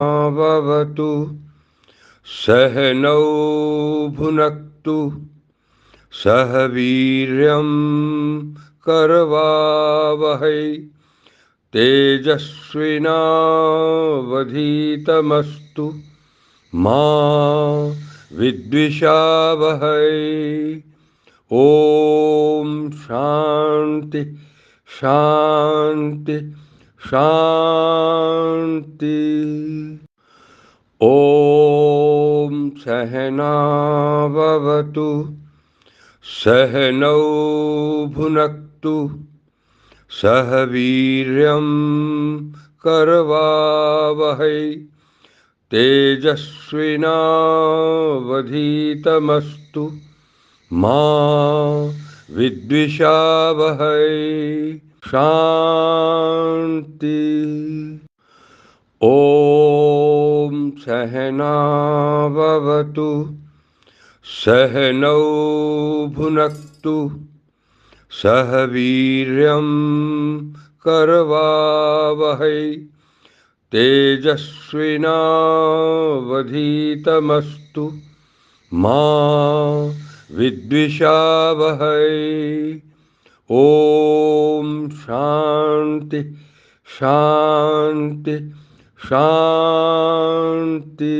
भवतु सहनौ भुनक्तु सह वीर्यं करवावहै तेजस्विनावधीतमस्तु मा विद्विषावहै। ओम शांति शांति शांति। ओम सहनाववतु सहनौ भुनक्तु सह वीर्यं करवावहै तेजस्विनावधीतमस्तु मा विद्विषावहै। शांति। ओम सहनाववतु सहनौ भुनक्तु सह वीर्यं करवावहै तेजस्विनावधीतमस्तु मा विद्विषावहै। ओम शांति शांति शांति।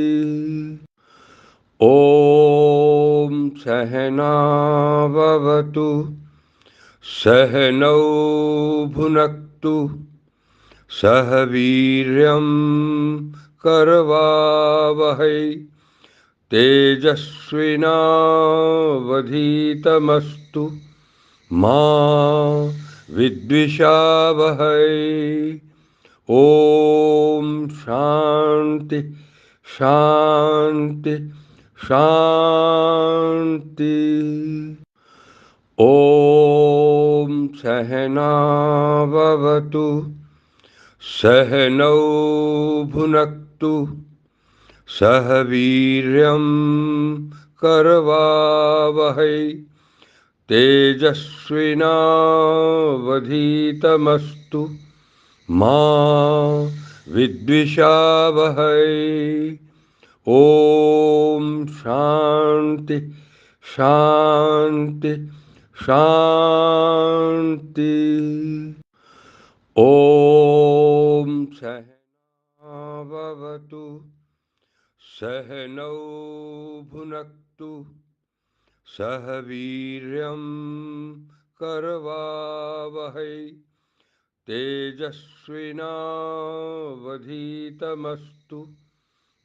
ओम सहनाववतु सहनौ भुनक्तु सह वीर्यं करवावहै तेजस्विनावधीतमस्तु मा विद्विषावहै। ओम शांति शांति शांति। ओम सहनाववतु सहनौ भुनक्तु सह वीर्यं करवावहै तेजस्विनावधीतमस्तु मा विद्विषावहै। ओम शांति शांति शांति। ओम सहनाववतु सहनौ भुनक्तु सह वीर्यं करवावहै तेजस्विनावधीतमस्तु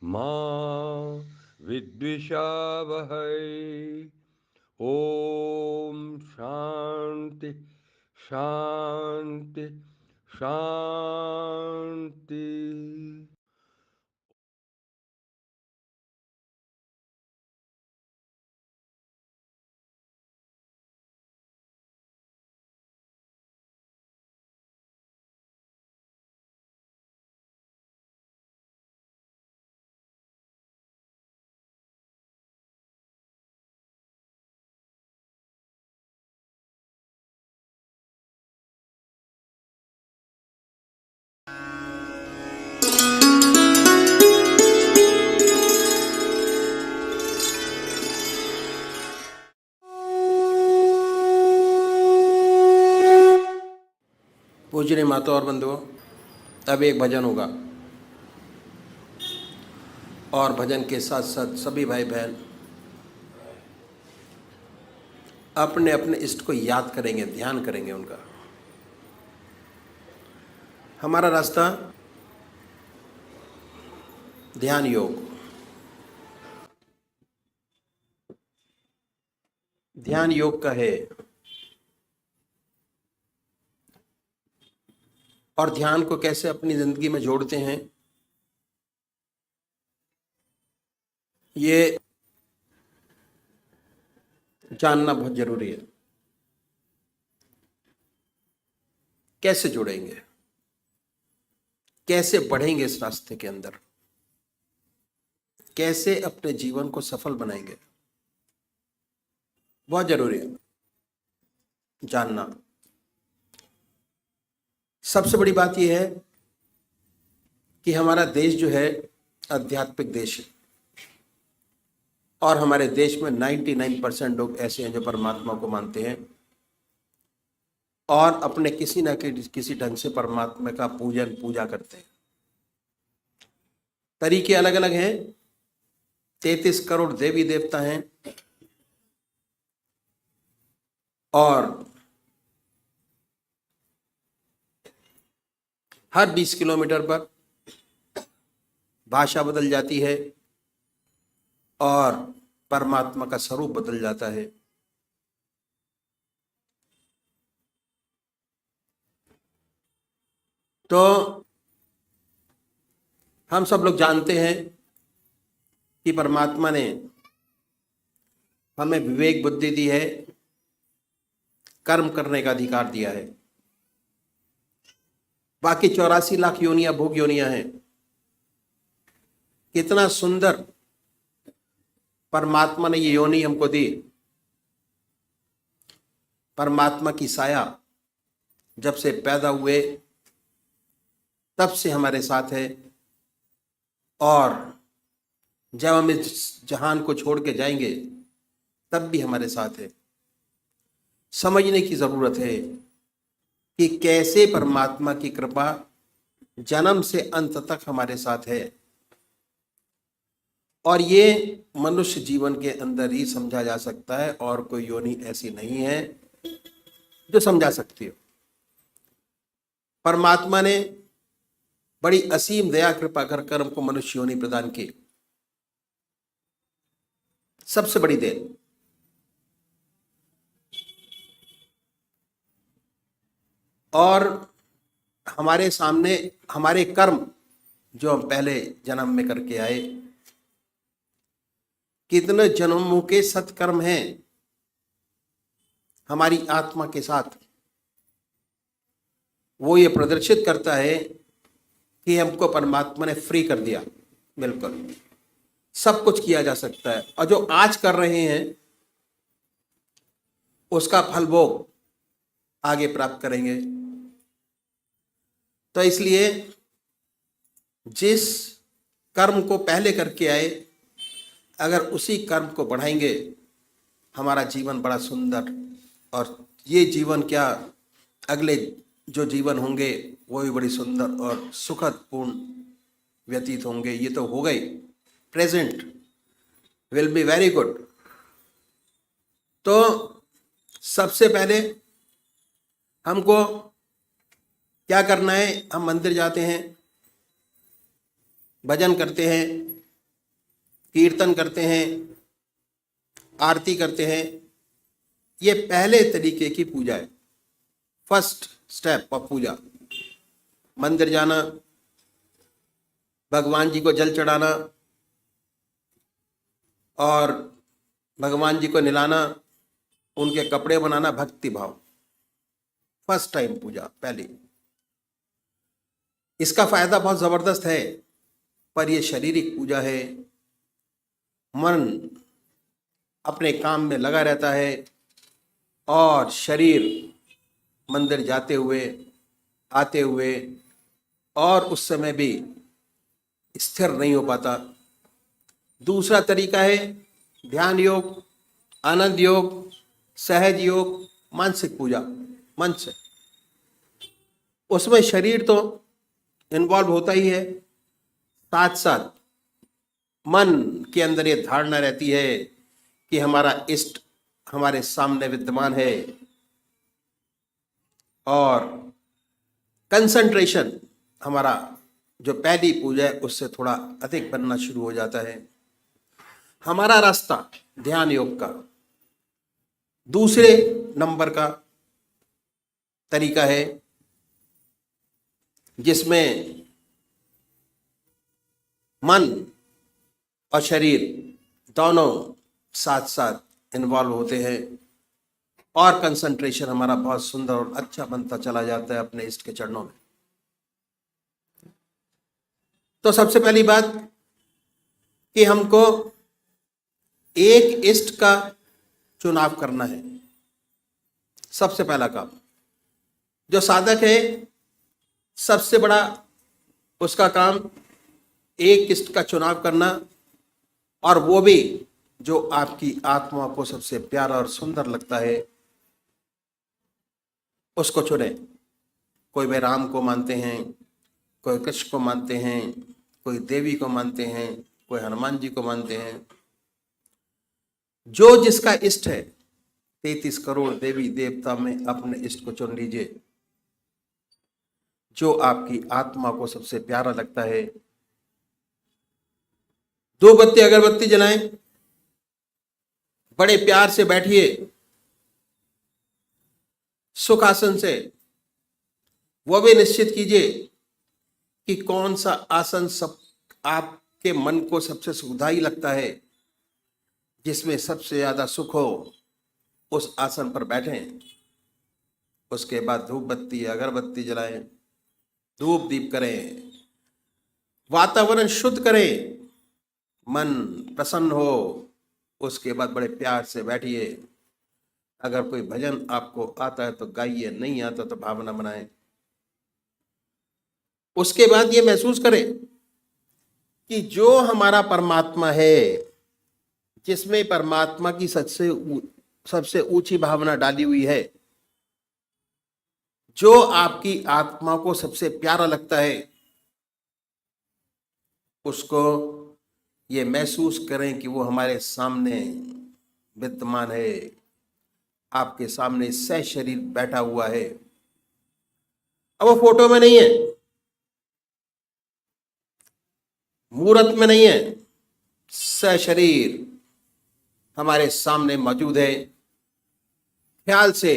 मा विद्विषावहै। ओम शांति शांति शांति। पूजनीय माता और बंधुओं, अब एक भजन होगा और भजन के साथ साथ सभी भाई बहन अपने अपने इष्ट को याद करेंगे, ध्यान करेंगे उनका। हमारा रास्ता ध्यान योग। ध्यान योग का है और ध्यान को कैसे अपनी जिंदगी में जोड़ते हैं, ये जानना बहुत जरूरी है। कैसे जुड़ेंगे, कैसे बढ़ेंगे इस रास्ते के अंदर, कैसे अपने जीवन को सफल बनाएंगे, बहुत जरूरी है जानना। सबसे बड़ी बात यह है कि हमारा देश जो है आध्यात्मिक देश है और हमारे देश में 99% लोग ऐसे हैं जो परमात्मा को मानते हैं और अपने किसी न किसी ढंग से परमात्मा का पूजा करते हैं। तरीके अलग अलग हैं। 33 करोड़ देवी देवता हैं और हर 20 किलोमीटर पर भाषा बदल जाती है और परमात्मा का स्वरूप बदल जाता है। तो हम सब लोग जानते हैं कि परमात्मा ने हमें विवेक बुद्धि दी है, कर्म करने का अधिकार दिया है। बाकी 84 लाख योनियां भोग योनियां हैं। कितना सुंदर परमात्मा ने ये योनि हमको दी। परमात्मा की साया जब से पैदा हुए तब से हमारे साथ है और जब हम इस जहान को छोड़ के जाएंगे तब भी हमारे साथ है। समझने की जरूरत है कि कैसे परमात्मा की कृपा जन्म से अंत तक हमारे साथ है और ये मनुष्य जीवन के अंदर ही समझा जा सकता है और कोई योनि ऐसी नहीं है जो समझा सकती हो। परमात्मा ने बड़ी असीम दया कृपा कर कर्म को मनुष्य योनि प्रदान की। सबसे बड़ी देन। और हमारे सामने हमारे कर्म जो हम पहले जन्म में करके आए, कितने जन्मों के सत्कर्म हैं हमारी आत्मा के साथ, वो ये प्रदर्शित करता है कि हमको परमात्मा ने फ्री कर दिया। बिल्कुल सब कुछ किया जा सकता है और जो आज कर रहे हैं उसका फल भोग आगे प्राप्त करेंगे। तो इसलिए जिस कर्म को पहले करके आए, अगर उसी कर्म को बढ़ाएंगे हमारा जीवन बड़ा सुंदर, और ये जीवन क्या अगले जो जीवन होंगे वो भी बड़ी सुंदर और सुखद पूर्ण व्यतीत होंगे। ये तो हो गई, present will be very good. तो सबसे पहले हमको क्या करना है? हम मंदिर जाते हैं, भजन करते हैं, कीर्तन करते हैं, आरती करते हैं। ये पहले तरीके की पूजा है, फर्स्ट स्टेप ऑफ पूजा। मंदिर जाना, भगवान जी को जल चढ़ाना और भगवान जी को नहलाना, उनके कपड़े बनाना, भक्ति भाव, फर्स्ट टाइम पूजा पहली। इसका फायदा बहुत जबरदस्त है, पर यह शारीरिक पूजा है। मन अपने काम में लगा रहता है और शरीर मंदिर जाते हुए आते हुए और उस समय भी स्थिर नहीं हो पाता। दूसरा तरीका है ध्यान योग, आनंद योग, सहज योग, मानसिक पूजा, मन से। उसमें शरीर तो इन्वॉल्व होता ही है, साथ साथ मन के अंदर ये धारणा रहती है कि हमारा इष्ट हमारे सामने विद्यमान है और कंसंट्रेशन हमारा जो पहली पूजा है उससे थोड़ा अधिक बनना शुरू हो जाता है। हमारा रास्ता ध्यान योग का दूसरे नंबर का तरीका है, जिसमें मन और शरीर दोनों साथ साथ इन्वॉल्व होते हैं और कंसंट्रेशन हमारा बहुत सुंदर और अच्छा बनता चला जाता है अपने इष्ट के चरणों में। तो सबसे पहली बात कि हमको एक इष्ट का चुनाव करना है। सबसे पहला काम जो साधक है, सबसे बड़ा उसका काम एक इष्ट का चुनाव करना, और वो भी जो आपकी आत्मा को सबसे प्यारा और सुंदर लगता है उसको चुने। कोई वे राम को मानते हैं, कोई कृष्ण को मानते हैं, कोई देवी को मानते हैं, कोई हनुमान जी को मानते हैं। जो जिसका इष्ट है, 33 करोड़ देवी देवता में अपने इष्ट को चुन लीजिए। जो आपकी आत्मा को सबसे प्यारा लगता है। दो बत्ती अगरबत्ती जलाएं, बड़े प्यार से बैठिए सुखासन से। वो भी निश्चित कीजिए कि कौन सा आसन सब आपके मन को सबसे सुखदायी लगता है, जिसमें सबसे ज्यादा सुख हो, उस आसन पर बैठें। उसके बाद धूप बत्ती अगरबत्ती जलाएं, धूप दीप करें, वातावरण शुद्ध करें, मन प्रसन्न हो। उसके बाद बड़े प्यार से बैठिए। अगर कोई भजन आपको आता है तो गाइए, नहीं आता तो भावना बनाएं। उसके बाद ये महसूस करें कि जो हमारा परमात्मा है, जिसमें परमात्मा की सबसे ऊंची भावना डाली हुई है, जो आपकी आत्मा को सबसे प्यारा लगता है, उसको ये महसूस करें कि वो हमारे सामने विद्यमान है, आपके सामने सशरीर बैठा हुआ है। अब वो फोटो में नहीं है, मूर्त में नहीं है, सशरीर हमारे सामने मौजूद है। ख्याल से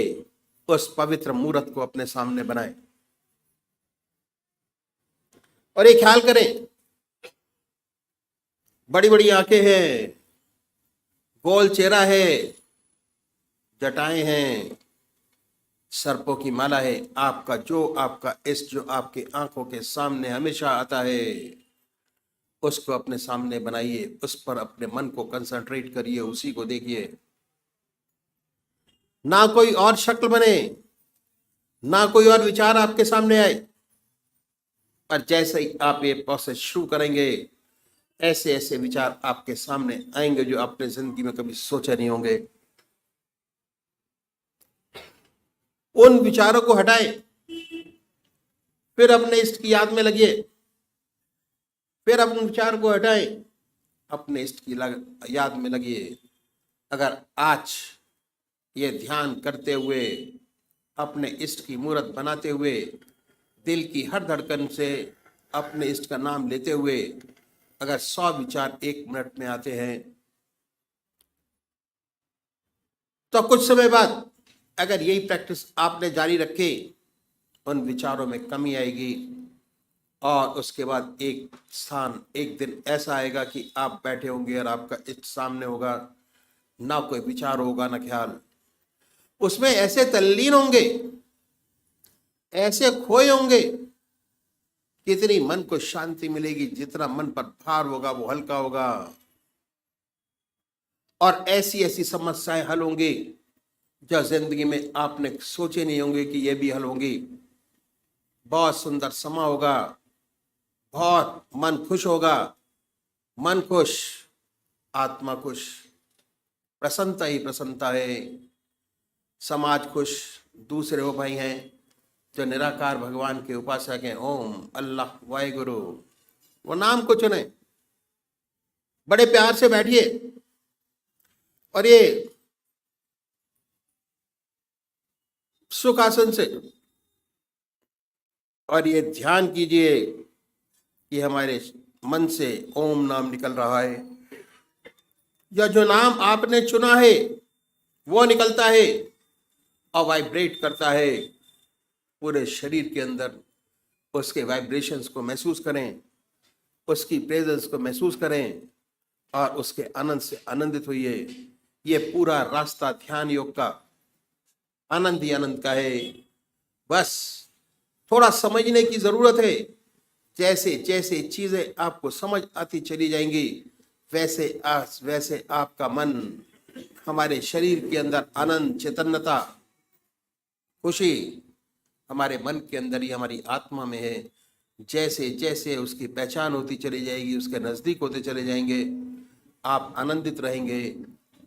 उस पवित्र मूर्त को अपने सामने बनाएं और ये ख्याल करें, बड़ी बड़ी आंखें हैं, गोल चेहरा है, जटाएं हैं, सर्पों की माला है। आपका इष्ट जो आपकी आंखों के सामने हमेशा आता है, उसको अपने सामने बनाइए, उस पर अपने मन को कंसंट्रेट करिए, उसी को देखिए। ना कोई और शक्ल बने, ना कोई और विचार आपके सामने आए। और जैसे ही आप ये प्रोसेस शुरू करेंगे, ऐसे ऐसे विचार आपके सामने आएंगे जो आपने जिंदगी में कभी सोचे नहीं होंगे। उन विचारों को हटाएं, फिर अपने इष्ट की याद में लगिए। फिर अपने विचार को हटाएं, अपने इष्ट की याद में लगिए। अगर आज ये ध्यान करते हुए, अपने इष्ट की मूर्त बनाते हुए, दिल की हर धड़कन से अपने इष्ट का नाम लेते हुए अगर 100 विचार 1 मिनट में आते हैं, तो कुछ समय बाद अगर यही प्रैक्टिस आपने जारी रखे, उन विचारों में कमी आएगी। और उसके बाद एक दिन ऐसा आएगा कि आप बैठे होंगे और आपका इष्ट सामने होगा, ना कोई विचार होगा ना ख्याल। उसमें ऐसे तल्लीन होंगे, ऐसे खोए होंगे, कितनी मन को शांति मिलेगी, जितना मन पर भार होगा वो हल्का होगा। और ऐसी ऐसी समस्याएं हल होंगी जो जिंदगी में आपने सोचे नहीं होंगे कि ये भी हल होंगी। बहुत सुंदर समा होगा, बहुत मन खुश होगा। मन खुश, आत्मा खुश, प्रसन्नता ही प्रसन्नता है। समाज खुश, दूसरे वो भाई हैं जो निराकार भगवान के उपासक हैं, ओम अल्लाह वाहेगुरु, वो नाम को चुने। बड़े प्यार से बैठिए और ये सुखासन से और ये ध्यान कीजिए कि हमारे मन से ओम नाम निकल रहा है, या जो नाम आपने चुना है वो निकलता है और वाइब्रेट करता है पूरे शरीर के अंदर। उसके वाइब्रेशंस को महसूस करें, उसकी प्रेजेंस को महसूस करें और उसके आनंद से आनंदित होइए। ये पूरा रास्ता ध्यान योग का आनंद ही आनंद का है। बस थोड़ा समझने की जरूरत है। जैसे जैसे चीजें आपको समझ आती चली जाएंगी, वैसे आपका मन, हमारे शरीर के अंदर आनंद, चैतन्यता, खुशी हमारे मन के अंदर ही, हमारी आत्मा में है। जैसे जैसे उसकी पहचान होती चली जाएगी, उसके नज़दीक होते चले जाएंगे, आप आनंदित रहेंगे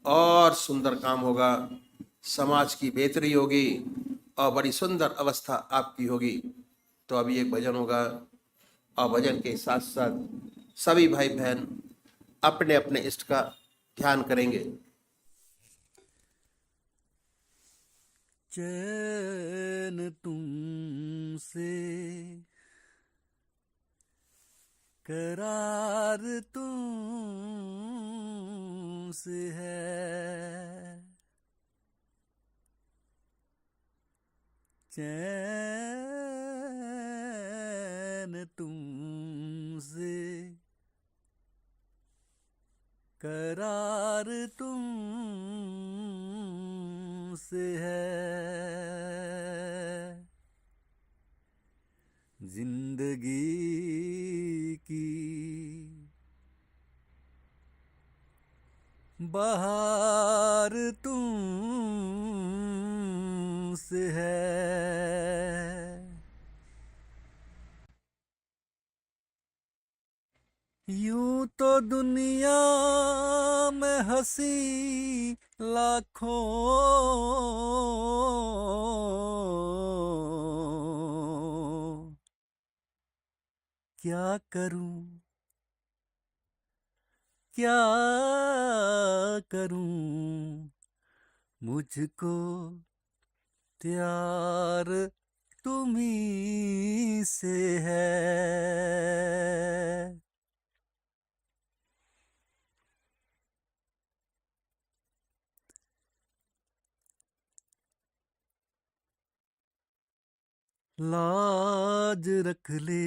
और सुंदर काम होगा, समाज की बेहतरी होगी और बड़ी सुंदर अवस्था आपकी होगी। तो अभी एक भजन होगा और भजन के साथ साथ सभी भाई बहन अपने अपने इष्ट का ध्यान करेंगे। चैन तुमसे, करार तुमसे है, चैन तुमसे, करार तुमसे है, जिंदगी की बहार तुमसे है, यूं तो दुनिया में हंसी लाखों, क्या करूं क्या करूं, मुझको प्यार तुम्हीं से है, लाज रख ले,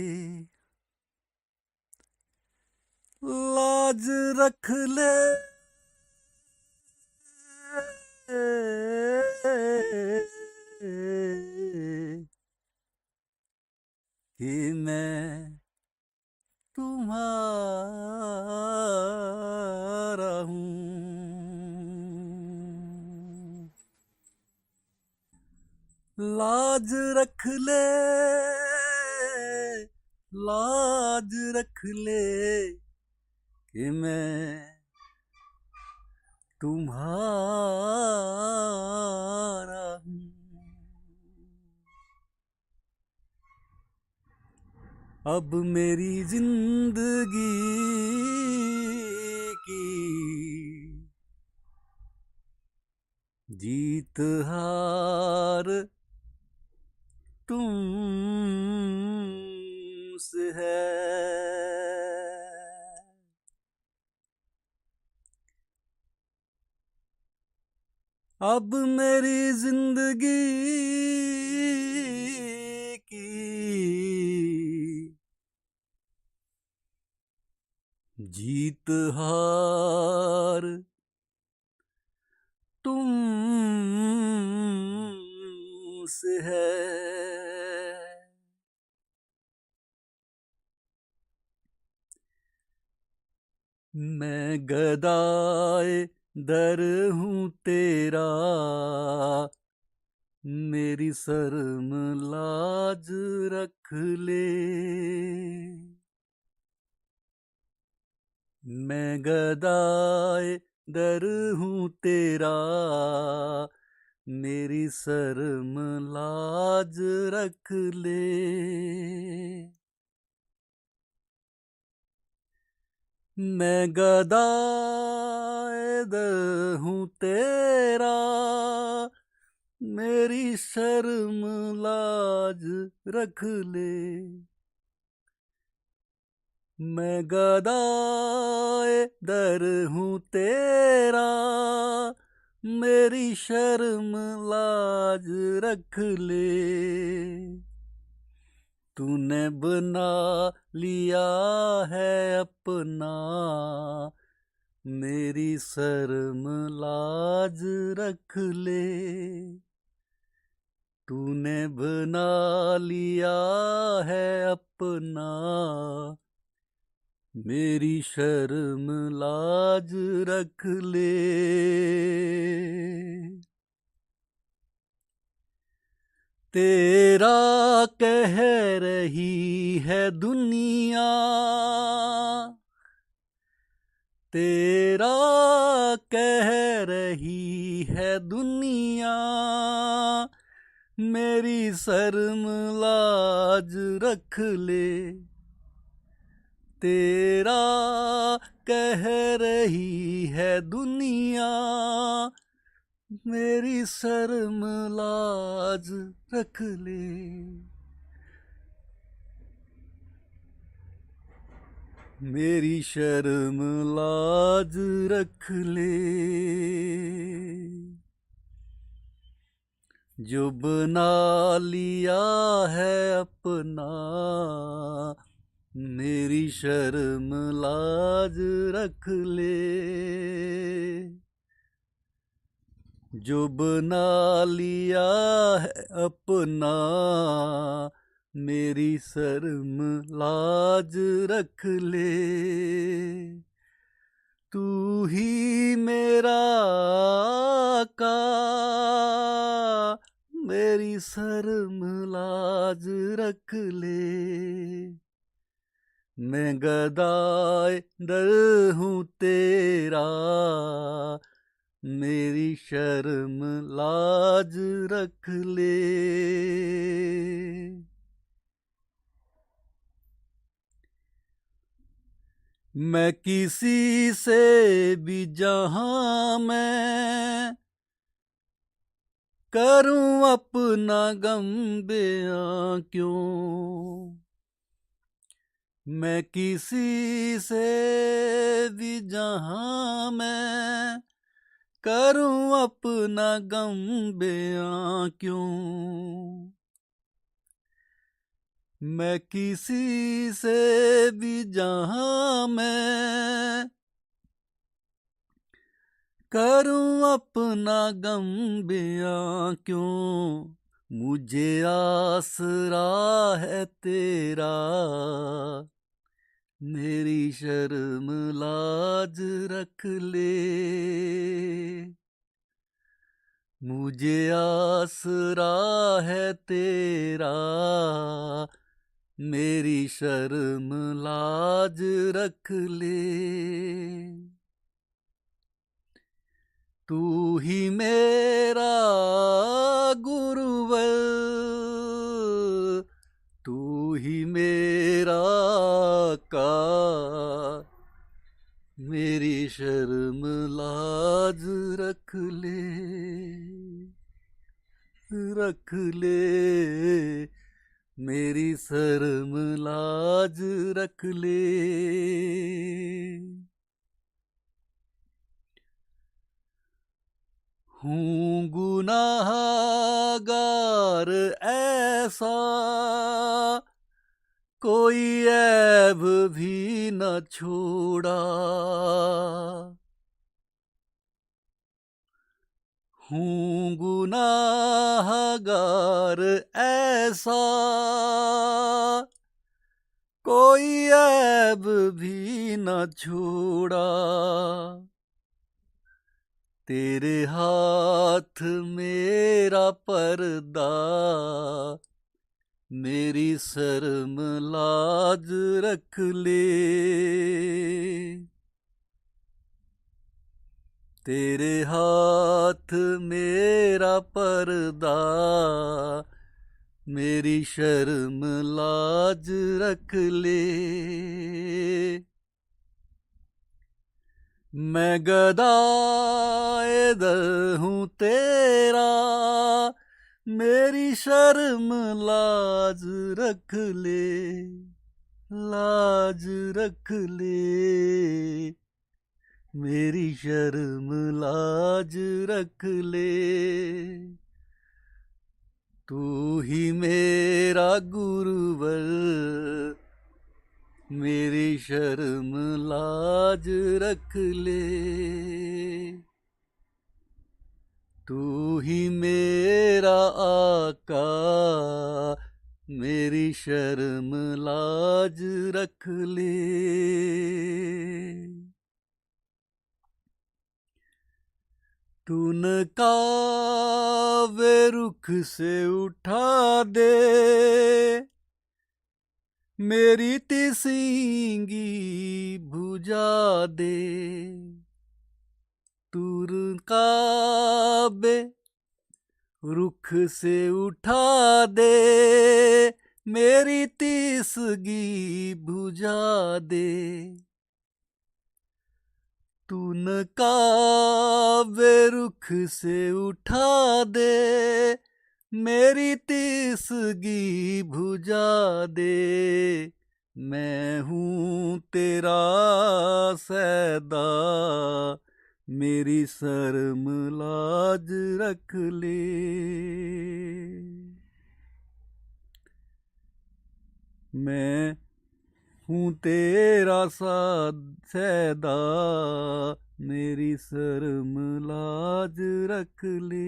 लाज रख ले, कि मैं तुम्हारा हूँ, लाज रख ले, लाज रख ले, कि मैं तुम्हारा हूँ, अब मेरी जिंदगी की जीत हार तुमसे है, अब मेरी जिंदगी की जीत हार तुमसे है, मैं गदाए दर हूँ तेरा, मेरी शर्म लाज रख ले, मैं गदाए दर हूँ तेरा, मेरी शर्म लाज रख ले, मैं गदाए दर हूँ तेरा, मेरी शर्म लाज रख ले, मैं गदाए दर हूँ तेरा, मेरी शर्म लाज रख ले, तूने बना लिया है अपना, मेरी शर्म लाज रख ले, तूने बना लिया है अपना, मेरी शर्म लाज रख ले, तेरा कह रही है दुनिया, तेरा कह रही है दुनिया, मेरी शर्म लाज रख ले। तेरा कह रही है दुनिया, मेरी शर्म लाज रख ले। मेरी शर्म लाज रख ले। जो बना लिया है अपना, मेरी शर्म लाज रख ले। जो बना लिया है अपना, मेरी शर्म लाज रख ले। तू ही मेरा आका, मेरी शर्म लाज रख ले। मैं गदाए दर हूँ तेरा, मेरी शर्म लाज रख ले। मैं किसी से भी जहां मैं करूं अपना गम बयां क्यों। मैं किसी से भी जहां मैं करूं अपना गम बयां क्यों। मैं किसी से भी जहां मैं करूं अपना गम बयां क्यों। मुझे आसरा है तेरा, मेरी शर्म लाज रख ले। मुझे आसरा है तेरा, मेरी शर्म लाज रख ले। तू ही मेरा गुरुवर, तू ही मेरा का, मेरी शर्म लाज रख ले। रख ले, मेरी शर्म लाज रख ले। हूँ गुनाहगार ऐसा, कोई ऐब भी न छोड़ा। हूँ गुनाहगार ऐसा, कोई ऐब भी न छोड़ा। तेरे हाथ मेरा पर्दा, मेरी शर्म लाज रख ले। तेरे हाथ मेरा पर्दा, मेरी शर्म लाज रख ले। मैं गदाए दर हूँ तेरा, मेरी शर्म लाज रख ले। लाज रख ले, मेरी शर्म लाज रख ले। तू ही मेरा गुरुवर, मेरी शर्म लाज रख ले। तू ही मेरा आका, मेरी शर्म लाज रख ले। तून कावेर रुख से उठा दे, मेरी तिसींगी बुझा दे। तूर काबे रुख से उठा दे, मेरी तिसगी बुझा दे। तून काबे रुख से उठा दे, मेरी तिसगी बुझा दे। मैं हूँ तेरा सैदा, मेरी शर्म लाज रख ले। मैं हूँ तेरा सैदा, मेरी शर्म लाज रख ले।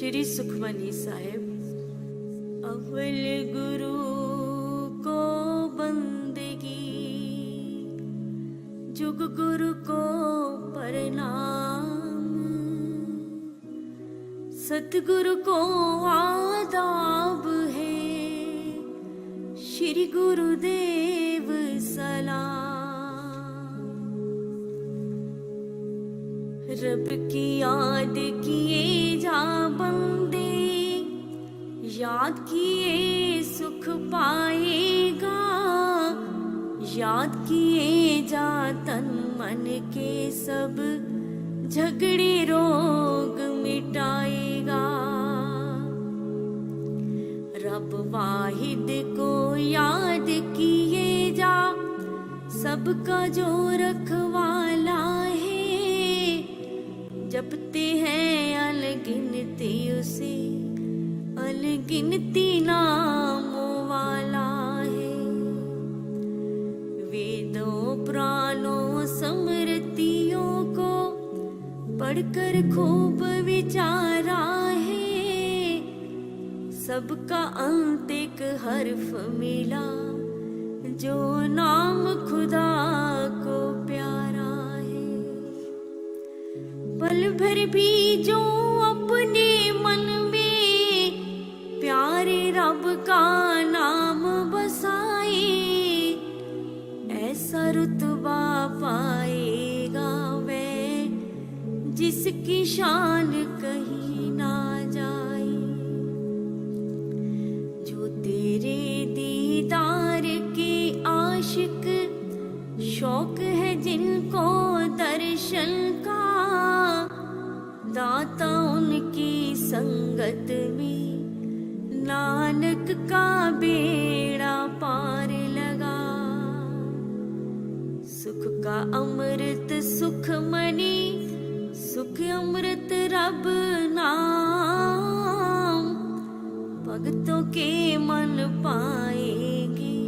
श्री सुखमनी साहिब। अव्वल गुरु को बंदगी, जुग गुरु को प्रणाम, सतगुरु को आदाब है, श्री गुरुदेव सलाम। रब की याद किए जा बंदे, याद किए सुख पाएगा, याद किए जा तन मन के सब झगड़े रोग मिटाएगा। रब वाहिद को याद किए जा, सबका जो रखवाला है, जपते हैं अनगिनती उसे, अनगिनती नामों वाला है। वेदों पुराणों स्मृतियों को पढ़कर खूब विचारा है, सबका अंत एक हर्फ मिला, जो नाम खुदा को प्यारा है। पल भर भी जो अपने मन में प्यारे रब का नाम बसाए, ऐसा रुतबा पाएगा वह जिसकी शान कहीं ना जाए। जो तेरे दीदार के आशिक, शौक है जिनको दर्शन का, दाता उनकी संगत में नानक का बेड़ा पार लगा। सुख का अमृत सुख मनी, सुख अमृत रब नाम, भक्तों के मन पाएंगे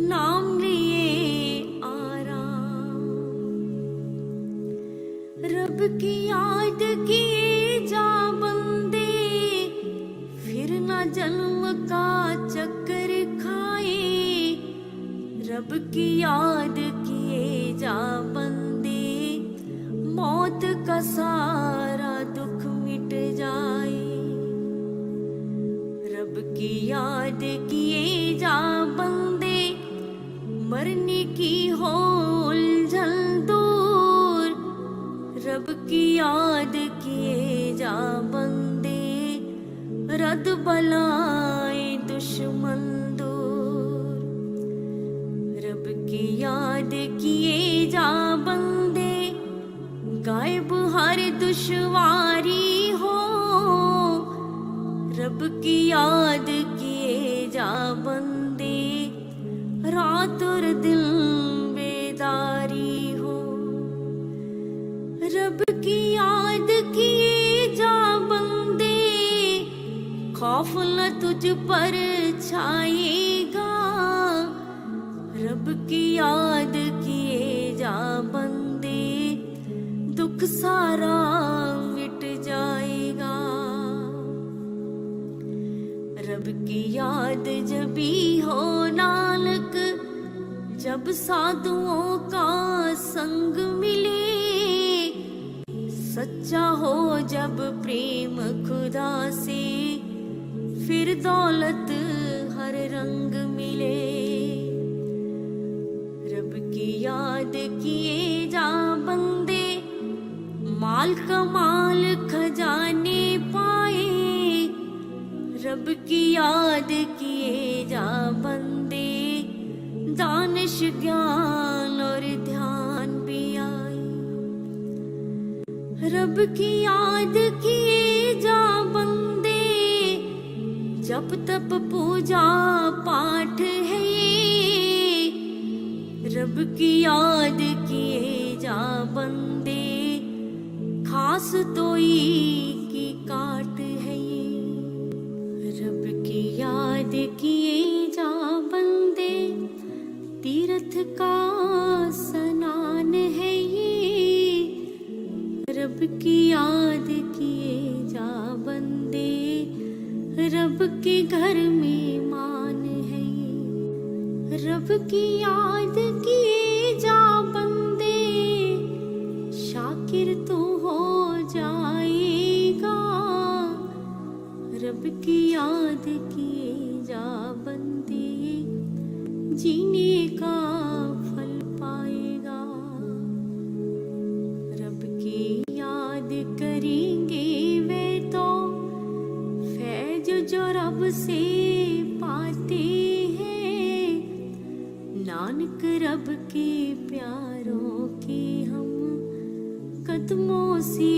नाम लिए आराम। रब की याद किए जा बंदे, फिर ना जन्म का चक्कर खाए। रब की याद किए जा बंदे, मौत का सारा दुख मिट जाए। रब की याद किए जा बंदे, मरने की हो उलझन दूर। रब की याद किए जा बंदे, रद बलाए दुश्मन दूर। रब की याद किए जा बंदे, गायब हर दुश्वारी हो। रब की याद किए जा बंदे, रात और दिन बेदारी हो। रब की याद किए जा बंदे, खौफ न तुझ पर छाएगा। रब की याद किए जा बंदे, दुख सारा मिट जाएगा। रब की याद जभी हो नानक, जब साधुओं का संग मिले। सच्चा हो जब प्रेम खुदा से, फिर दौलत हर रंग मिले। रब की याद किए जा बंदे, माल कमाल खजाने पाए। रब की याद किए जा बंदे, दानिश ज्ञान और ध्यान भी आए। रब की याद किए जा बंदे, जप तप पूजा पाठ है ये। रब की याद किए जा बंदे, खास तोई की काट है ये। रब की याद किए जा बंदे, तीर्थ का स्नान है ये। रब की याद किए जा रब के घर में मान है ये, रब की याद किए जा बंदे, शाकिर तू हो जाएगा। रब की याद किए जा बंदे, जीने का फल पाएगा। रब की याद करेंगे वे तो फैज जो रब से पाते हैं। नानक रब के प्यारों के हम कदमों से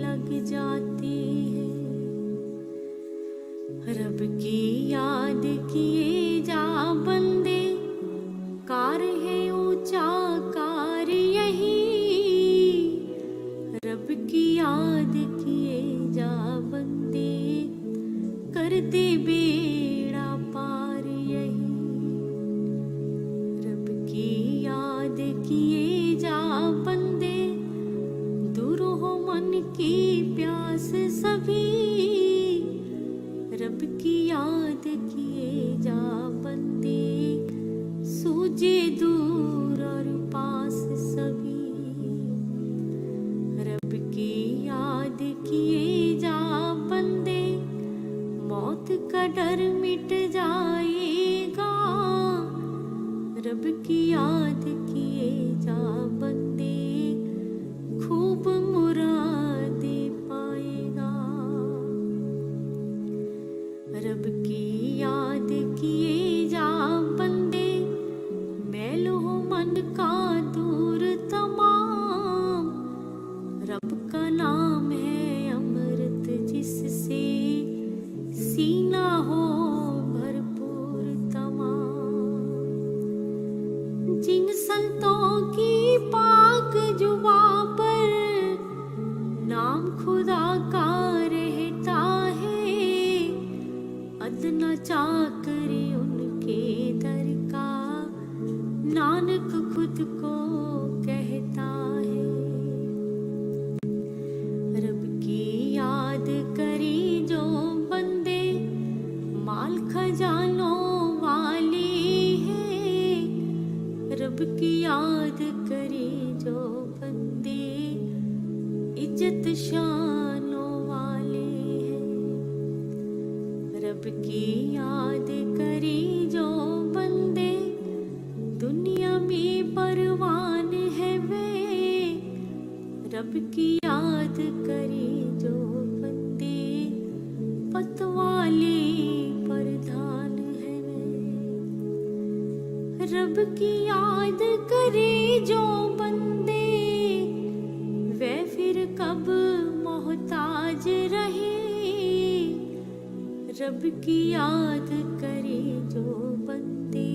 लग जाते हैं। रब की याद किए जा बंदे, कार है ऊंचा कार यही। रब की याद किए जा बंदे, कर दे बेड़ा पार यही। रब की याद किए जा बंदे, दूर हो मन की प्यास सभी। रब की याद किए जा बंदे, सूझे दूर और पास सभी। रब की याद किए जा बंदे, मौत का डर मिट जाएगा। रब की याद किए जा बंदे, खूब मुरादे पाएगा। रब की याद किए जा बंदे, मैल हो मन का दूर तमाम। रब का नाम है अमृत जिससे सीना हो भरपूर तमाम। जिन संतों की पाक जुबा पर नाम खुदा का रहता है, अदना चाकर उनके दर का नानक खुद को कहता है। रब की याद करी जो बंदे, माल खजानों वाले हैं। रब की याद करी जो बंदे, इज्जत शानों वाले हैं। रब की याद करी जो बंदे, दुनिया में परवान है वे। रब की याद करी जो बंदे, पतवाले प्रधान है वे। रब की याद करे जो बंदे, वे फिर कब मोहताज रहे। रब की याद करे जो बंदे,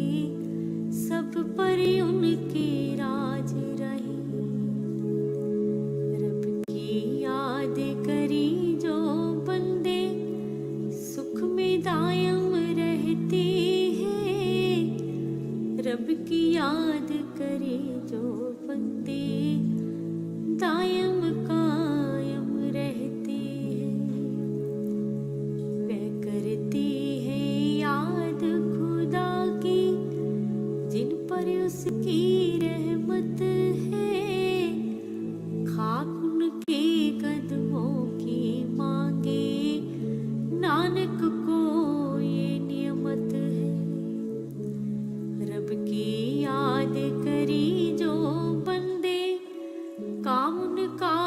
सब पर उनके राज रहे। रब की याद करी जो बंदे, सुख में दायम रहते हैं। रब की याद करे जो बंदे, दायम कायम रहते हैं। वे करते हैं याद खुदा की, जिन पर उसकी रहमत है। खाक उनके कदमों की मांगे, नानक को ये नियमत है। रब की याद करी जो बंदे, काम उनका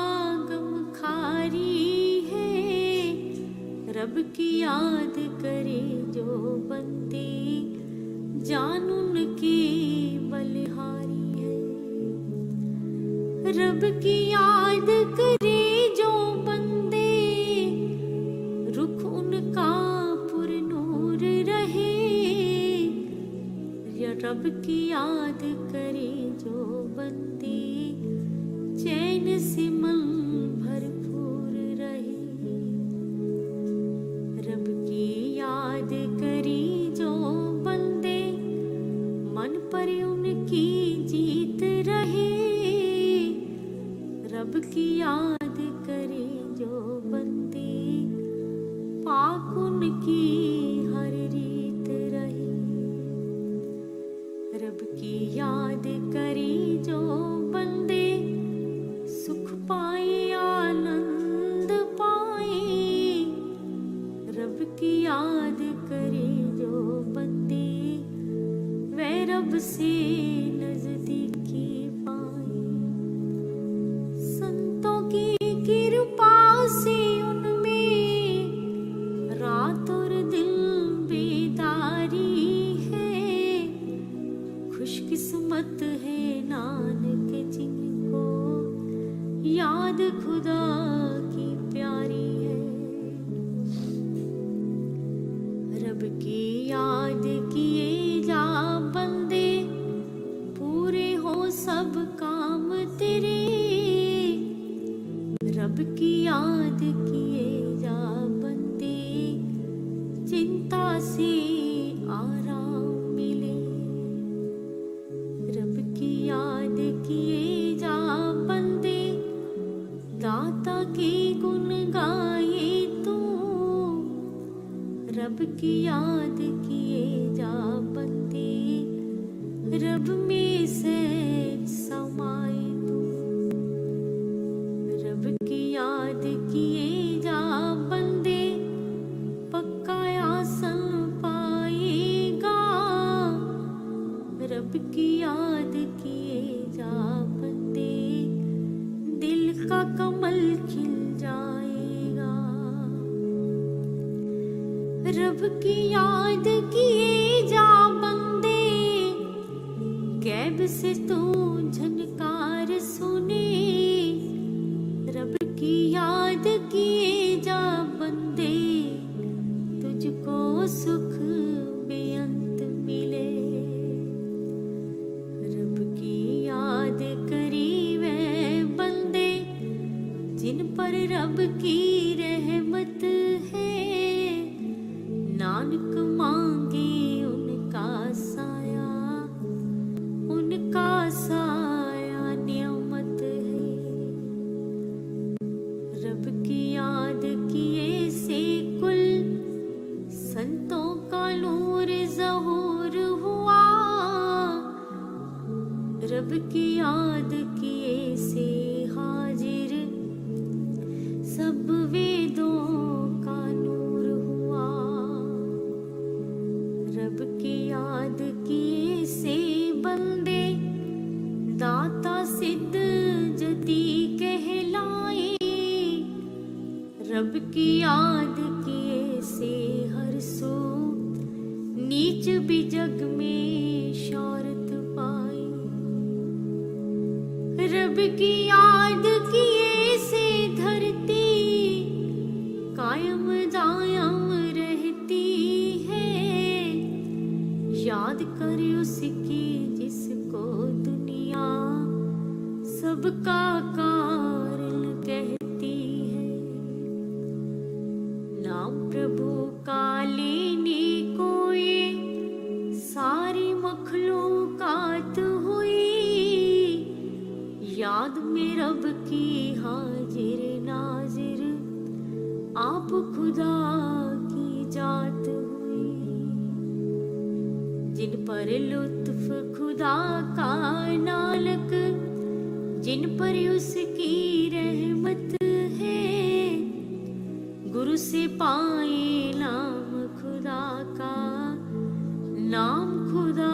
गमखारी है। रब की याद करे जो बंदे, जान उनकी बलिहारी है। रब की याद करे जो बंदे, रुख उनका पुरनूर रहे। या रब की याद करे जो बंदे, चैन से मन भरपूर रहे। रब की याद करी जो बंदे, मन पर उनकी जीत रहे। रब की याद करे जो बंदे, पाप पाक उनकी हर रीत रही। रब की याद करी जो बंदे सुख पाए आनंद पाए। रब की याद करे जो बंदे वे रब से नजदीकी पाए। संतों की कृपा से उनमें रात और दिन बेदारी है। खुशकिस्मत है नानक जिनको याद खुदा की प्यारी है। रब की याद किए जा बंदे पूरे हो सब काम तेरे। रब की याद किए जा बंदे चिंता से आराम मिले। रब की याद किए जा बंदे दाता के गुण गाए तू। रब की याद किए जा बंदे रब में से समाए तू। रब की याद किए जा बंदे पक्का आसन पाएगा। रब की याद किए जा बंदे दिल का कमल खिल जाएगा। रब की याद किए जा बंदे गैब से तू झनकार सुने। रब की याद किए जा बंदे तुझको सुख बेअंत मिले। रब की याद करी वे बंदे जिन पर रब की रहमत है। नानक मांगे उनका साया, उनका साया नियमत है। रब की याद किए से कुल संतों का नूर ज़हूर हुआ। रब की याद किए से हाजिर सब वेदों का नूर हुआ। रब की याद किए से बंदे दाता सिद्ध जती कहलाए। रब की याद किए से हर सो नीच भी जग में शौहरत पाई। रब की याद किए से धरती कायम दायम रहती है। याद कर उसकी जिसको दुनिया सबका कारण कहती है। नाम प्रभु का लेने को ये सारी मखलूकात हुई। याद में रब की हाजिर नाजिर आप खुदा की जात हुई। जिन पर लुत्फ खुदा का नालक, जिन पर उसकी रहमत है। गुरु से पाए नाम खुदा का, नाम खुदा